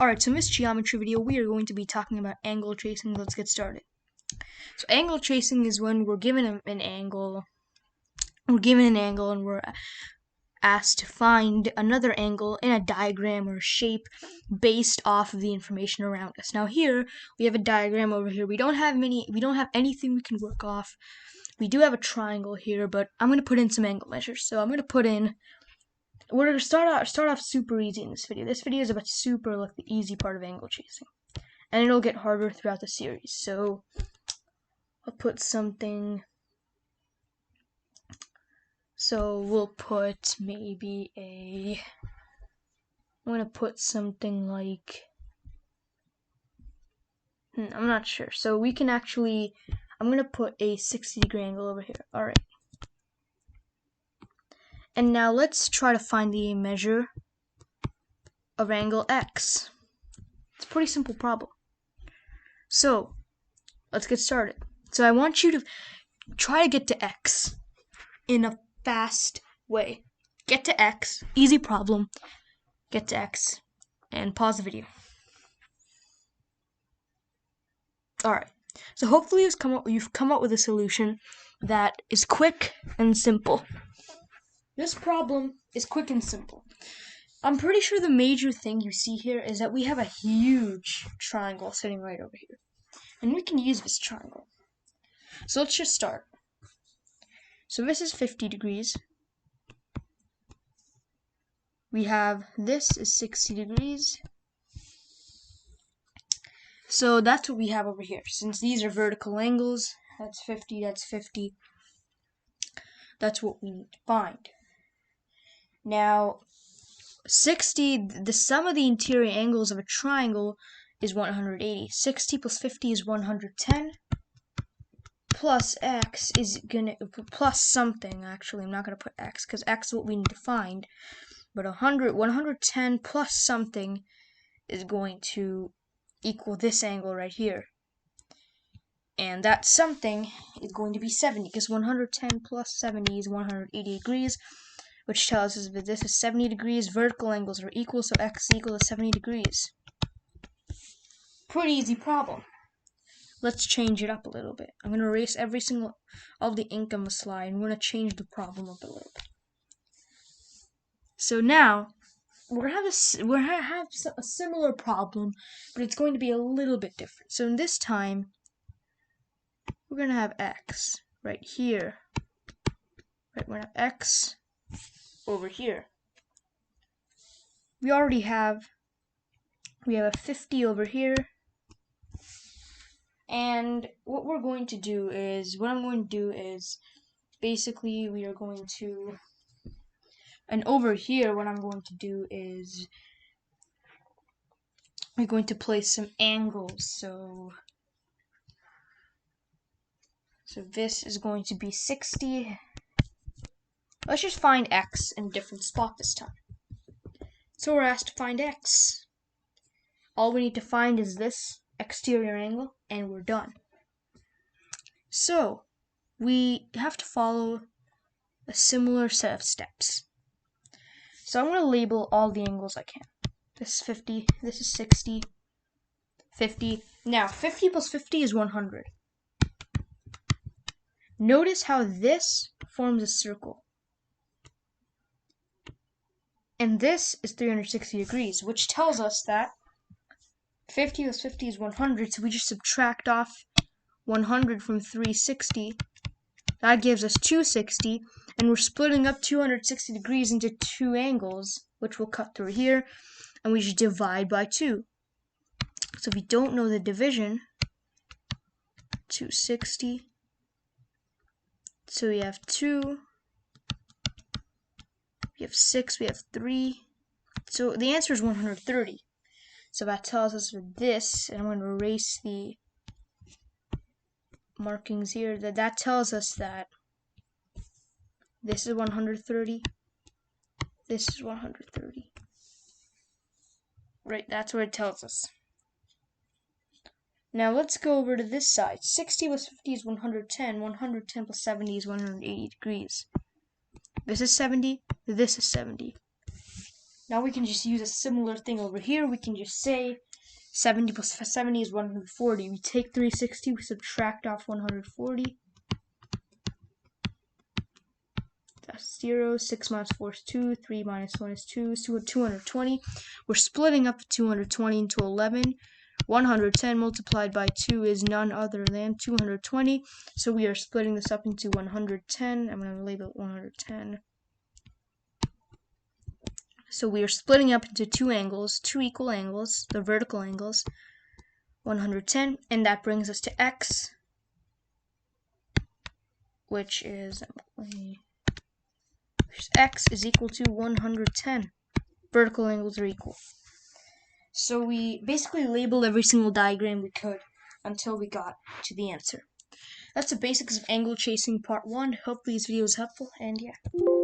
Alright, so in this geometry video, we are going to be talking about angle tracing. Let's get started. So angle tracing is when we're given an angle. And we're asked to find another angle in a diagram or shape based off of the information around us. Now here, we have a diagram over here. We don't have anything we can work off. We do have a triangle here, but I'm going to put in some angle measures. So I'm going to put in we're going to start off super easy in this video. This video is about the easy part of angle tracing. And it'll get harder throughout the series. So I'll put something. So we'll put maybe I'm going to put something like, I'm not sure. So we can actually, I'm going to put a 60-degree angle over here. Alright. And now let's try to find the measure of angle X. It's a pretty simple problem. So let's get started. So I want you to try to get to X in a fast way. Get to X, easy problem. Get to X, and pause the video. Alright, so hopefully you've come up with a solution that is quick and simple. This problem is quick and simple. I'm pretty sure the major thing you see here is that we have a huge triangle sitting right over here. And we can use this triangle. So let's just start. So this is 50 degrees. We have this is 60 degrees. So that's what we have over here. Since these are vertical angles, that's 50, that's 50. That's what we need to find. Now, 60, the sum of the interior angles of a triangle is 180. 60 plus 50 is 110. Plus X is plus something, actually. I'm not going to put X, because X is what we need to find. But 110 plus something is going to equal this angle right here. And that something is going to be 70, because 110 plus 70 is 180 degrees, which tells us that this is 70 degrees. Vertical angles are equal, so X is equal to 70 degrees. Pretty easy problem. Let's change it up a little bit. I'm going to erase all the ink on the slide, and we're going to change the problem up a little bit. So now, we're going to have a similar problem, but it's going to be a little bit different. So in this time, we're going to have X right here. Right, we're going to have X over here. We have a 50 over here. And what I'm going to do is basically and over here what I'm going to do is we're going to place some angles. So this is going to be 60. Let's just find X in a different spot this time. So we're asked to find X. All we need to find is this exterior angle, and we're done. So we have to follow a similar set of steps. So I'm going to label all the angles I can. This is 50, this is 60, 50. Now 50 plus 50 is 100. Notice how this forms a circle. And this is 360 degrees, which tells us that 50 plus 50 is 100, so we just subtract off 100 from 360. That gives us 260, and we're splitting up 260 degrees into two angles, which we'll cut through here, and we just divide by 2. So if we don't know the division, 260, so we have 2, we have 6, we have 3, so the answer is 130. So that tells us for this, and I'm going to erase the markings here, that tells us that this is 130, this is 130. Right, that's what it tells us. Now let's go over to this side. 60 plus 50 is 110. 110 plus 70 is 180 degrees. This is 70, this is 70. Now we can just use a similar thing over here. We can just say 70 plus 70 is 140. We take 360, we subtract off 140. That's 0. 6 minus 4 is 2. 3 minus 1 is 2. So 220. We're splitting up 220 into 11. 110 multiplied by 2 is none other than 220. So we are splitting this up into 110. I'm going to label it 110. So we are splitting up into two equal angles, the vertical angles, 110, and that brings us to x, which is x is equal to 110. Vertical angles are equal. So we basically labeled every single diagram we could until we got to the answer. That's the basics of angle chasing part 1. Hopefully this video is helpful, and yeah.